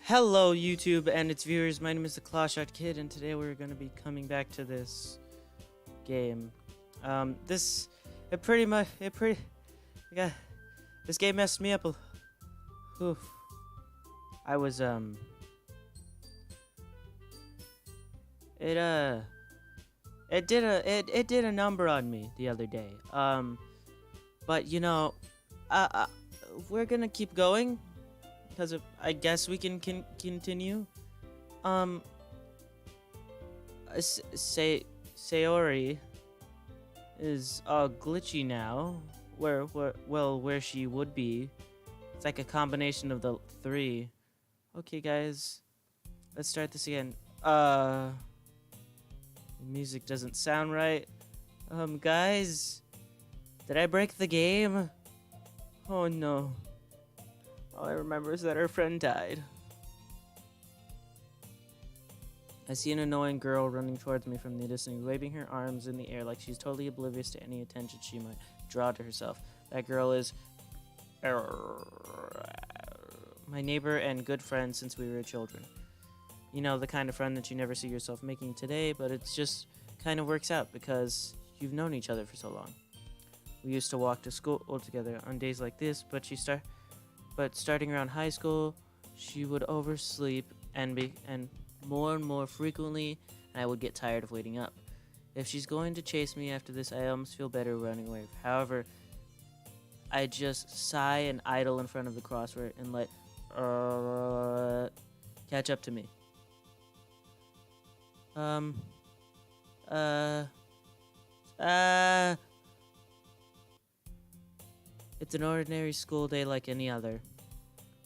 Hello YouTube and its viewers, my name is the HookShotKid and today we're going to be coming back to this game. This game messed me up oof. I was it did a number on me the other day. But you know, we're going to keep going. Because I guess we can continue. Sayori is glitchy now. Where she would be. It's like a combination of the three. Okay, guys, let's start this again. The music doesn't sound right. Guys, did I break the game? Oh no. All I remember is that her friend died. I see an annoying girl running towards me from the distance, waving her arms in the air like she's totally oblivious to any attention she might draw to herself. That girl is my neighbor and good friend since we were children. You know, the kind of friend that you never see yourself making today, but it just kind of works out because you've known each other for so long. We used to walk to school together on days like this, but starting around high school, she would oversleep and more and more frequently, and I would get tired of waiting up. If she's going to chase me after this, I almost feel better running away. However, I just sigh and idle in front of the crossword and let catch up to me. It's an ordinary school day like any other.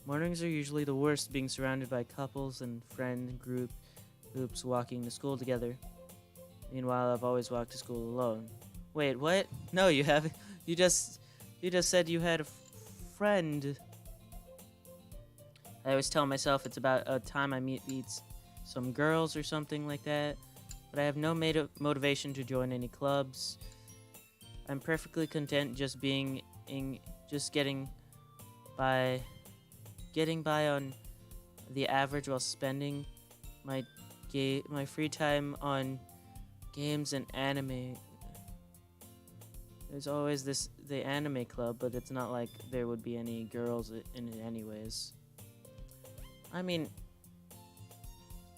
Mornings are usually the worst, being surrounded by couples and friend groups walking to school together. Meanwhile, I've always walked to school alone. Wait, what? No, you haven't. You just said you had a friend. I always tell myself it's about a time I meet some girls or something like that, but I have no motivation to join any clubs. I'm perfectly content just getting by on the average while spending my free time on games and anime. There's always the anime club, but it's not like there would be any girls in it anyways. I mean,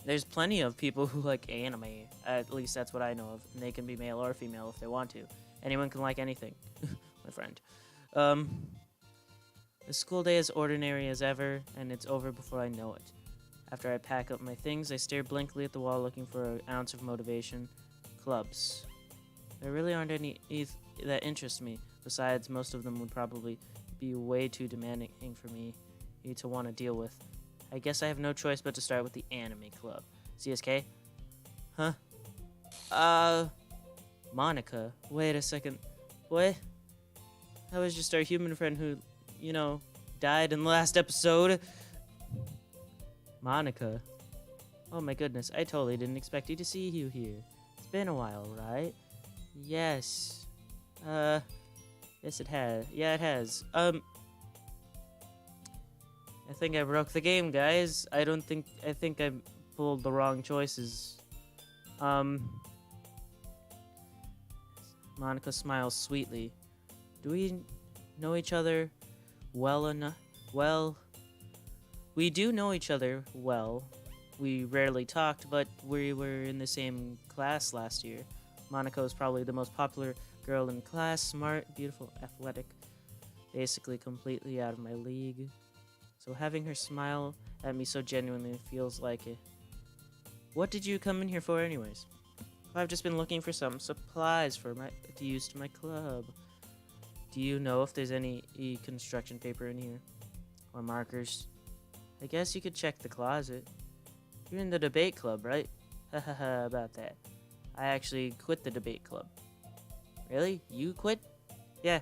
there's plenty of people who like anime. At least that's what I know of. And they can be male or female if they want to. Anyone can like anything, my friend. The school day is ordinary as ever, and it's over before I know it. After I pack up my things, I stare blankly at the wall looking for an ounce of motivation. Clubs. There really aren't any that interest me. Besides, most of them would probably be way too demanding for me to want to deal with. I guess I have no choice but to start with the anime club. CSK? Huh? Monica. Wait a second. What? That was just our human friend who, you know, died in the last episode. Monica. Oh my goodness, I totally didn't expect to see you here. It's been a while, right? Yes. Yes it has. Yeah, it has. I think I broke the game, guys. I think I pulled the wrong choices. Monica smiles sweetly. Do we know each other well enough? Well, we do know each other well. We rarely talked, but we were in the same class last year. Monica is probably the most popular girl in class, smart, beautiful, athletic, basically completely out of my league. So having her smile at me so genuinely feels like it. What did you come in here for anyways? I've just been looking for some supplies to use to my club. Do you know if there's any construction paper in here? Or markers? I guess you could check the closet. You're in the debate club, right? Hahaha, about that. I actually quit the debate club. Really? You quit? Yeah.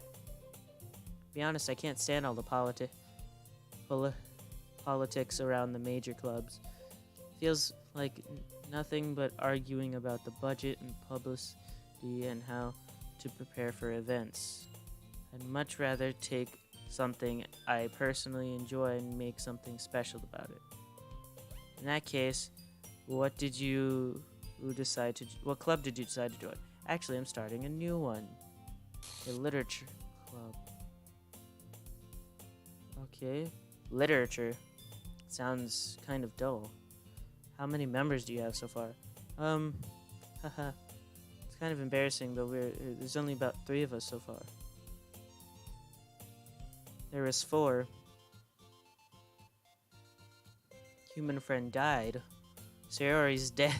Be honest, I can't stand all the politics around the major clubs. Feels like nothing but arguing about the budget and publicity and how to prepare for events. I'd much rather take something I personally enjoy and make something special about it. In that case, what did you decide to? What club did you decide to join? Actually, I'm starting a new one. A literature club. Okay, literature. Sounds kind of dull. How many members do you have so far? Haha. It's kind of embarrassing, but there's only about 3 of us so far. There was 4. Human friend died. Sayori's dead.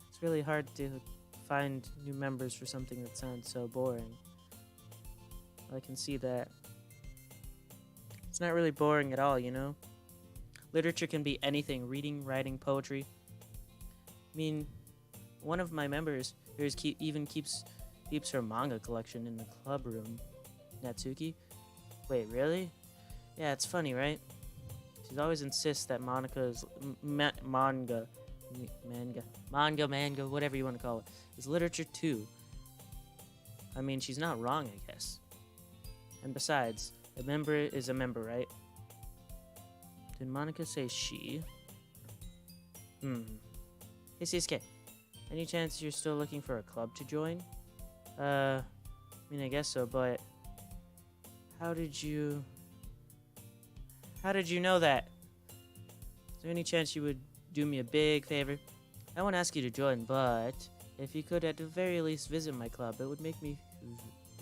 It's really hard to find new members for something that sounds so boring. I can see that. It's not really boring at all, you know? Literature can be anything. Reading, writing, poetry. I mean, one of my members even keeps her manga collection in the club room. Natsuki? Wait, really? Yeah, it's funny, right? She always insists that Monica's manga, whatever you want to call it, is literature too. I mean, she's not wrong, I guess. And besides, a member is a member, right? Did Monica say she? Hey, CSK. Any chance you're still looking for a club to join? I mean, I guess so, but how did you know that? Is there any chance you would do me a big favor? I won't ask you to join, but if you could at the very least visit my club, it would make me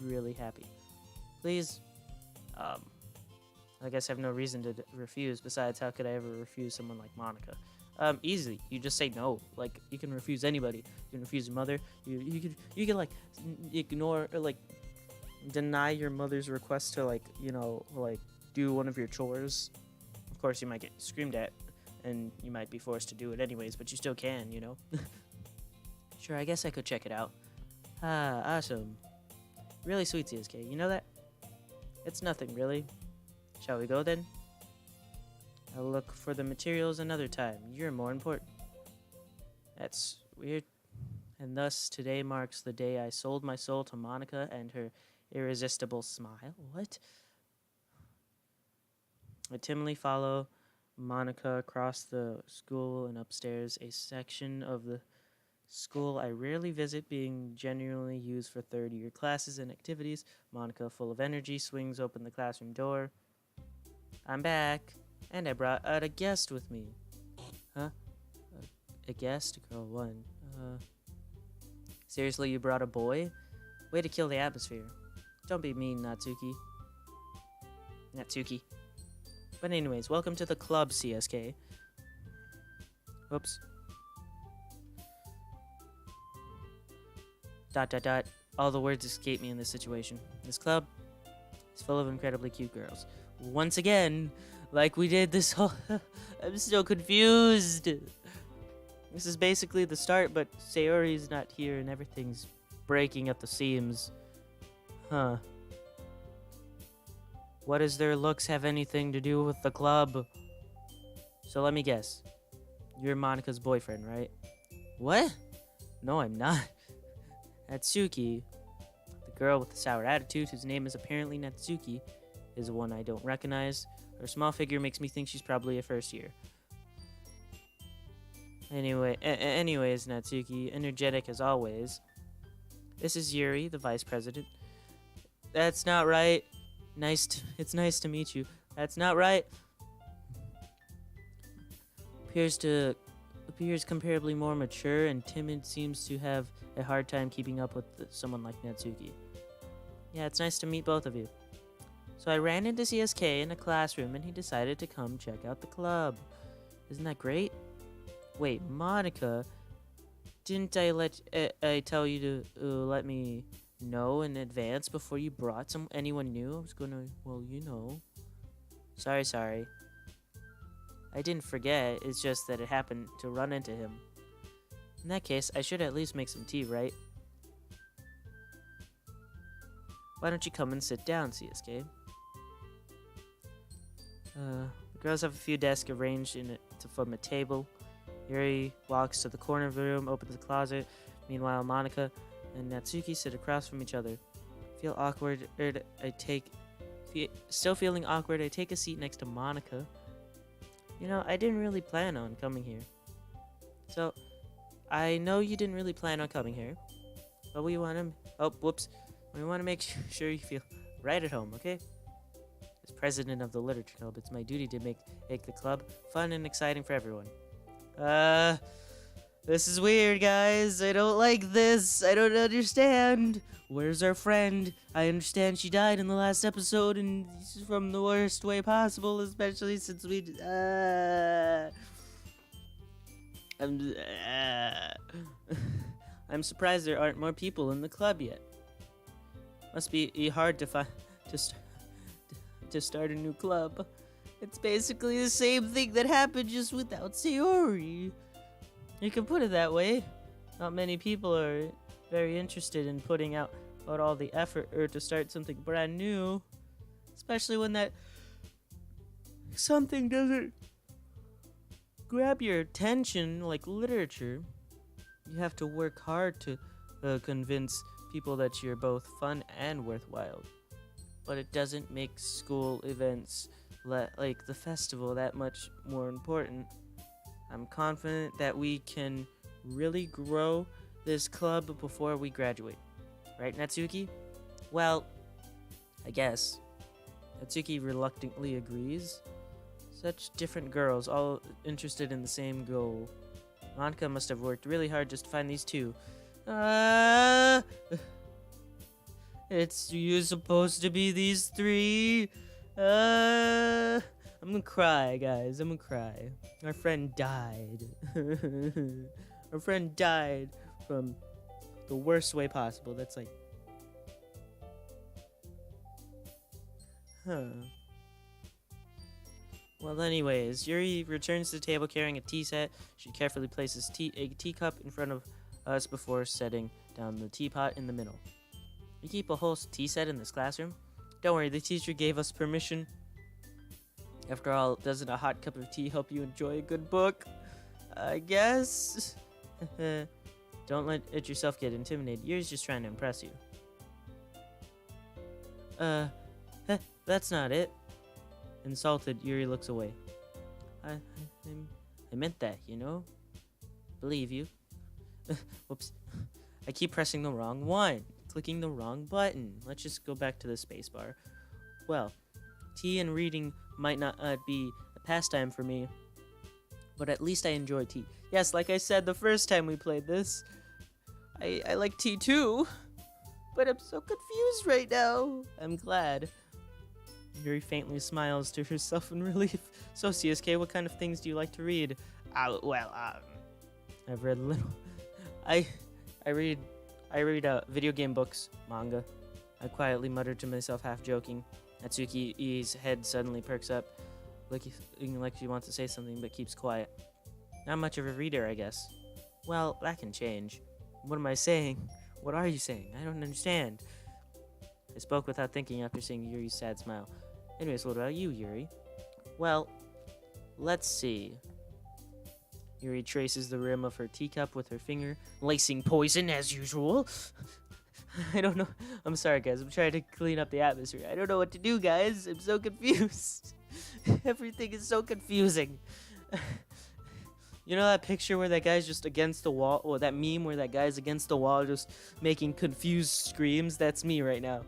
really happy. Please. I guess I have no reason to refuse. Besides, how could I ever refuse someone like Monica? Easily. You just say no. Like, you can refuse anybody. You can refuse your mother. You can like ignore or like deny your mother's request to like, you know, like do one of your chores. Of course, you might get screamed at, and you might be forced to do it anyways, but you still can, you know? Sure, I guess I could check it out. Ah, awesome. Really sweet, CSK. You know that? It's nothing, really. Shall we go, then? I'll look for the materials another time. You're more important. That's weird. And thus, today marks the day I sold my soul to Monica and her irresistible smile. What? I timidly follow Monica across the school and upstairs, a section of the school I rarely visit, being genuinely used for third-year classes and activities. Monica, full of energy, swings open the classroom door. I'm back, and I brought out a guest with me. Huh? A guest? Girl 1. Seriously, you brought a boy? Way to kill the atmosphere. Don't be mean, Natsuki. But anyways, welcome to the club, CSK. Oops. ... All the words escape me in this situation. This club is full of incredibly cute girls. Once again, like we did this whole... I'm so confused. This is basically the start, but Sayori's not here and everything's breaking at the seams. Huh. What does their looks have anything to do with the club? So let me guess. You're Monica's boyfriend, right? What? No, I'm not. Natsuki, the girl with the sour attitude, whose name is apparently Natsuki, is one I don't recognize. Her small figure makes me think she's probably a first year. Anyways, Natsuki, energetic as always. This is Yuri, the vice president. That's not right. It's nice to meet you. That's not right. Appears comparably more mature and timid, seems to have a hard time keeping up with someone like Natsuki. Yeah, it's nice to meet both of you. So I ran into CSK in a classroom and he decided to come check out the club. Isn't that great? Wait, Monica, didn't I tell you to let me know in advance before you brought anyone new? I was gonna, well, you know. Sorry. I didn't forget, it's just that it happened to run into him. In that case, I should at least make some tea, right? Why don't you come and sit down, CSK? The girls have a few desks arranged to form a table. Yuri walks to the corner of the room, opens the closet. Meanwhile, Monica and Natsuki sit across from each other. Still feeling awkward, I take a seat next to Monica. You know, I didn't really plan on coming here. So, I know you didn't really plan on coming here, but we want to... Oh, whoops. We want to make sure you feel right at home, okay? As president of the Literature Club, it's my duty to make the club fun and exciting for everyone. This is weird, guys. I don't like this. I don't understand. Where's our friend? I understand she died in the last episode, and this is from the worst way possible, especially since we... I'm surprised there aren't more people in the club yet. Must be hard to start a new club. It's basically the same thing that happened, just without Sayori. You can put it that way. Not many people are very interested in putting out all the effort to start something brand new, especially when that something doesn't grab your attention like literature. You have to work hard to convince people that you're both fun and worthwhile. But it doesn't make school events like the festival that much more important. I'm confident that we can really grow this club before we graduate. Right, Natsuki? Well, I guess. Natsuki reluctantly agrees. Such different girls, all interested in the same goal. Monica must have worked really hard just to find these two. It's you supposed to be these three. I'm gonna cry, guys. I'm gonna cry. Our friend died. Our friend died from the worst way possible. That's like... Well, anyways, Yuri returns to the table carrying a tea set. She carefully places a teacup in front of us before setting down the teapot in the middle. You keep a whole tea set in this classroom? Don't worry, the teacher gave us permission. After all, doesn't a hot cup of tea help you enjoy a good book? I guess. Don't let yourself get intimidated. Yuri's just trying to impress you. That's not it. Insulted, Yuri looks away. I meant that, you know? Believe you. Whoops. I keep pressing the wrong one. Clicking the wrong button. Let's just go back to the spacebar. Well, tea and reading might not be a pastime for me, but at least I enjoy tea. Yes, like I said the first time we played this, I like tea too, but I'm so confused right now. I'm glad. Yuri faintly smiles to herself in relief. So, CSK, what kind of things do you like to read? I've read little. I read video game books, manga. I quietly muttered to myself, half joking. Natsuki's head suddenly perks up, looking like she wants to say something but keeps quiet. Not much of a reader, I guess. Well, that can change. What am I saying? What are you saying? I don't understand. I spoke without thinking after seeing Yuri's sad smile. Anyways, what about you, Yuri? Well, let's see. Yuri traces the rim of her teacup with her finger, lacing poison as usual. I don't know. I'm sorry, guys. I'm trying to clean up the atmosphere. I don't know what to do, guys. I'm so confused. Everything is so confusing. You know that picture where that guy's just against the wall? Or that meme where that guy's against the wall just making confused screams? That's me right now.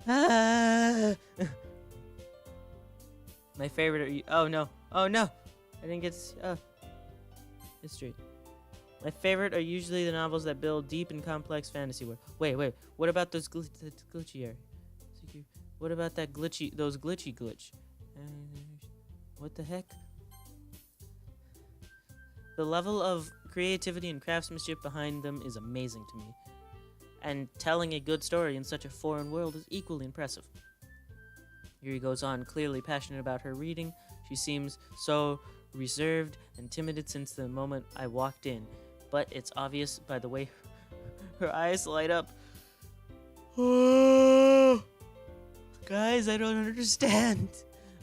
Ah! My favorite are... Oh, no. Oh, no. I didn't get... history. My favorite are usually the novels that build deep and complex fantasy world. Wait. What about those glitchy areas? What about those glitchy glitch? What the heck? The level of creativity and craftsmanship behind them is amazing to me. And telling a good story in such a foreign world is equally impressive. Yuri goes on, clearly passionate about her reading. She seems so reserved and timid since the moment I walked in, but it's obvious by the way her eyes light up. Oh, guys, I don't understand.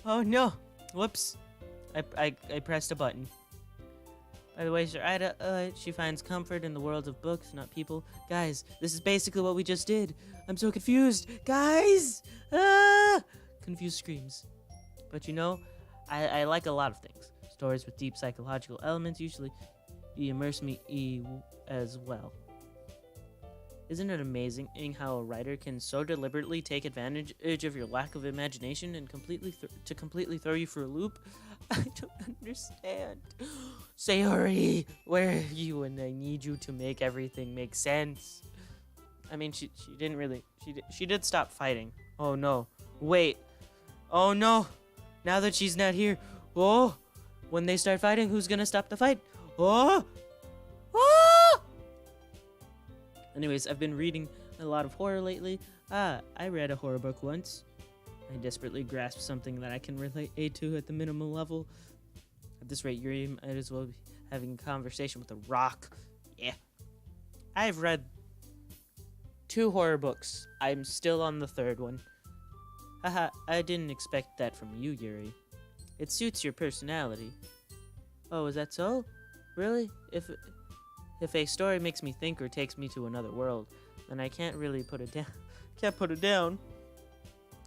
Oh no! Whoops! I pressed a button. By the way, Sir Ida, she finds comfort in the world of books, not people. Guys, this is basically what we just did. I'm so confused. Guys! Confused screams. But you know, I like a lot of things. Stories with deep psychological elements usually immerse me as well. Isn't it amazing how a writer can so deliberately take advantage of your lack of imagination and completely throw you for a loop? I don't understand. Sayori, where are you when I need you to make everything make sense? I mean, she didn't really. She did stop fighting. Oh no. Wait. Oh no. Now that she's not here. Oh. When they start fighting, who's gonna stop the fight? Oh. Oh. Anyways, I've been reading a lot of horror lately. I read a horror book once. I desperately grasped something that I can relate to at the minimal level. At this rate, Yuri might as well be having a conversation with a rock. Yeah. I've read 2 horror books. I'm still on the 3rd one. Haha, I didn't expect that from you, Yuri. It suits your personality. Oh, is that so? Really? If a story makes me think or takes me to another world, then I can't really put it down. Can't put it down.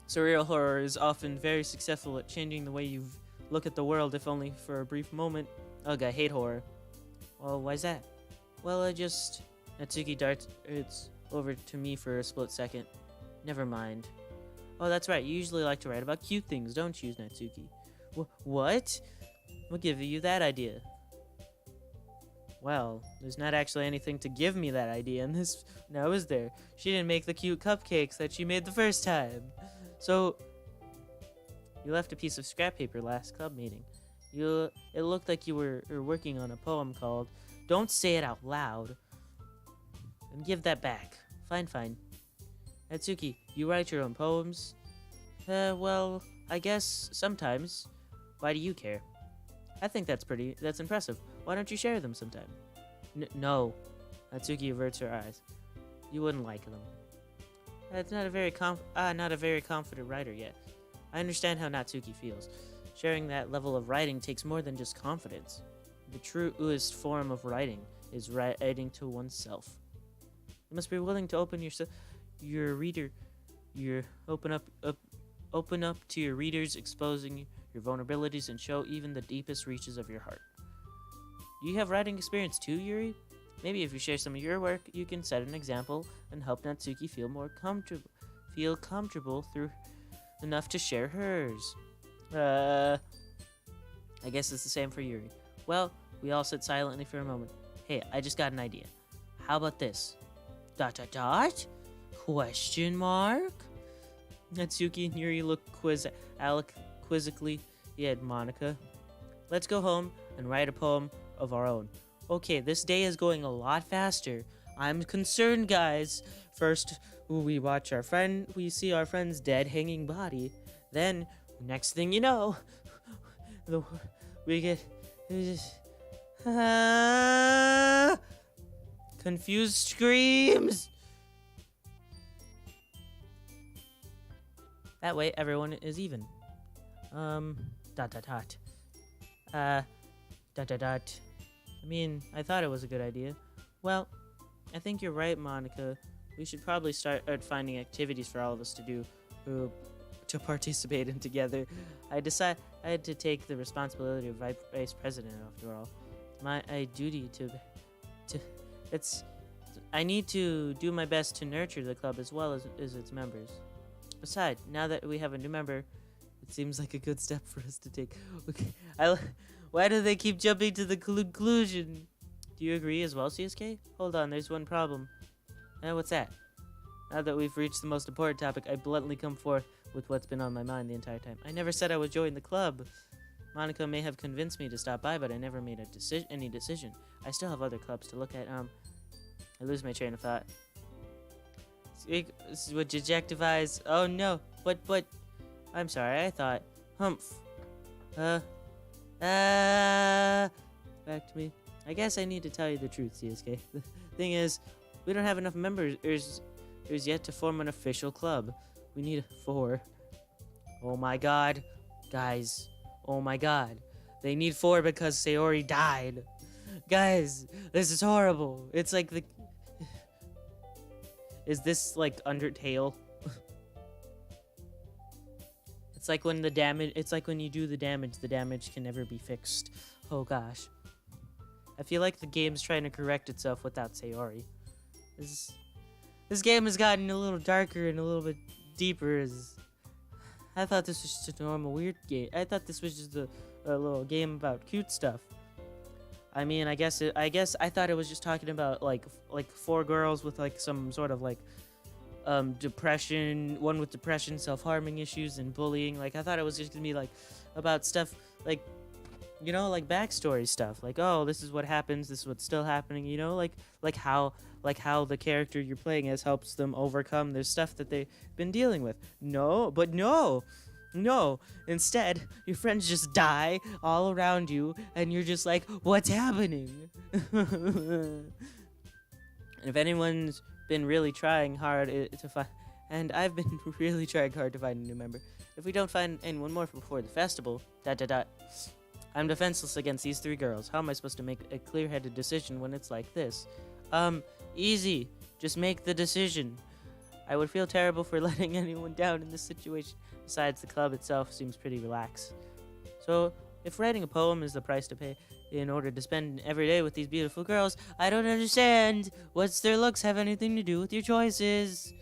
Surreal horror is often very successful at changing the way you look at the world, if only for a brief moment. Ugh, I hate horror. Well, why's that? Well, Natsuki darts over to me for a split second. Never mind. Oh, that's right. You usually like to write about cute things, don't you, Natsuki? What? What gave you that idea? Well, there's not actually anything to give me that idea in this. Now, is there? She didn't make the cute cupcakes that she made the first time. So, you left a piece of scrap paper last club meeting. It looked like you were working on a poem called Don't Say It Out Loud. And give that back. Fine. Natsuki, you write your own poems? Well, I guess sometimes. Why do you care? I think that's impressive. Why don't you share them sometime? No. Natsuki averts her eyes. You wouldn't like them. That's not a very confident writer yet. I understand how Natsuki feels. Sharing that level of writing takes more than just confidence. The truest form of writing is writing to oneself. You must be willing to open up to your readers, exposing your vulnerabilities, and show even the deepest reaches of your heart. You have writing experience too, Yuri? Maybe if you share some of your work, you can set an example and help Natsuki feel comfortable through enough to share hers. I guess it's the same for Yuri. Well, we all sit silently for a moment. Hey, I just got an idea. How about this? ... Question mark? Natsuki and Yuri look quizzically at Monica. Let's go home and write a poem of our own. Okay, this day is going a lot faster. I'm concerned, guys. First, we see our friend's dead hanging body. Then, next thing you know, we get confused screams. That way, everyone is even. I mean, I thought it was a good idea. Well, I think you're right, Monica. We should probably start finding activities for all of us to do, to participate in together. I had to take the responsibility of vice president after all. My duty I need to do my best to nurture the club as well as its members. Besides, now that we have a new member, it seems like a good step for us to take. Okay, why do they keep jumping to the conclusion? Do you agree as well, CSK? Hold on, there's one problem. What's that? Now that we've reached the most important topic, I bluntly come forth with what's been on my mind the entire time. I never said I would join the club. Monica may have convinced me to stop by, but I never made any decision. I still have other clubs to look at. I lose my train of thought. Which adjectivize. Oh no, but I'm sorry, I thought. Humph. Back to me. I guess I need to tell you the truth, CSK. The thing is, we don't have enough members yet to form an official club. We need 4. Oh my god. Guys. Oh my god. They need 4 because Sayori died. Guys, this is horrible. It's like the... Is this like Undertale? It's like when the damage. It's like when you do the damage can never be fixed. Oh gosh. I feel like the game's trying to correct itself without Sayori. This game has gotten a little darker and a little bit deeper. I thought this was just a normal weird game. I thought this was just a little game about cute stuff. I mean, I guess I thought it was just talking about like 4 girls with like some sort of like depression, one with depression, self-harming issues, and bullying. Like I thought it was just gonna be like about stuff like, you know, like backstory stuff. Like, oh, this is what happens, this is what's still happening. You know, like how the character you're playing as helps them overcome their stuff that they've been dealing with. No. Instead, your friends just die all around you, and you're just like, what's happening? If anyone's been really trying hard to find, and I've been really trying hard to find a new member. If we don't find anyone more before the festival, ... I'm defenseless against these 3 girls. How am I supposed to make a clear-headed decision when it's like this? Easy. Just make the decision. I would feel terrible for letting anyone down in this situation. Besides, the club itself seems pretty relaxed. So, if writing a poem is the price to pay in order to spend every day with these beautiful girls, I don't understand. What's their looks have anything to do with your choices?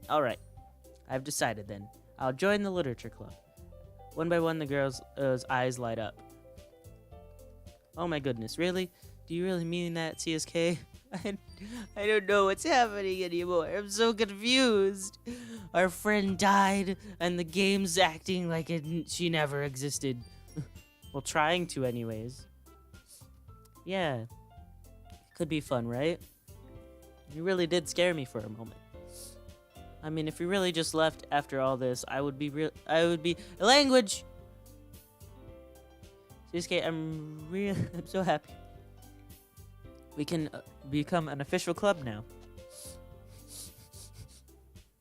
Alright. I've decided then. I'll join the literature club. One by one, the girls' eyes light up. Oh my goodness, really? Do you really mean that, CSK? I don't know what's happening anymore. I'm so confused. Our friend died, and the game's acting like she never existed. Well, trying to anyways. Yeah. Could be fun, right? You really did scare me for a moment. I mean, if we really just left after all this, I would be language! CSK, I'm so happy. We can become an official club now.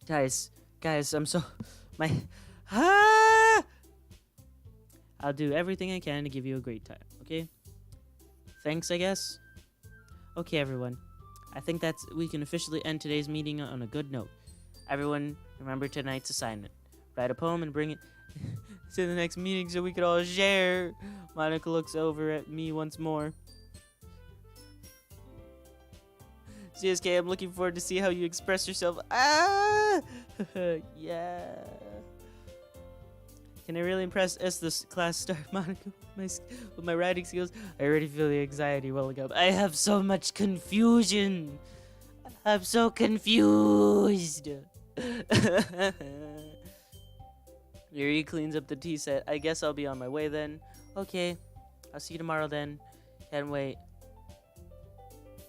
Guys, I'm so... I'll do everything I can to give you a great time, okay? Thanks, I guess? Okay, everyone. I think we can officially end today's meeting on a good note. Everyone, remember tonight's assignment. Write a poem and bring it to the next meeting so we can all share. Monica looks over at me once more. CSK, I'm looking forward to see how you express yourself. Ah! Yeah. Can I really impress as this class star, Monica, with my writing skills? I already feel the anxiety welling up. I have so much confusion. I'm so confused. Yuri cleans up the tea set. I guess I'll be on my way then. Okay. I'll see you tomorrow then. Can't wait.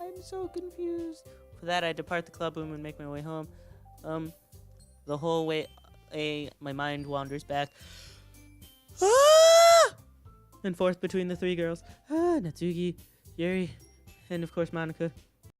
I'm so confused. For that, I depart the club room and make my way home. The whole way, my mind wanders back and forth between the 3 girls. Natsuki, Yuri, and of course Monica.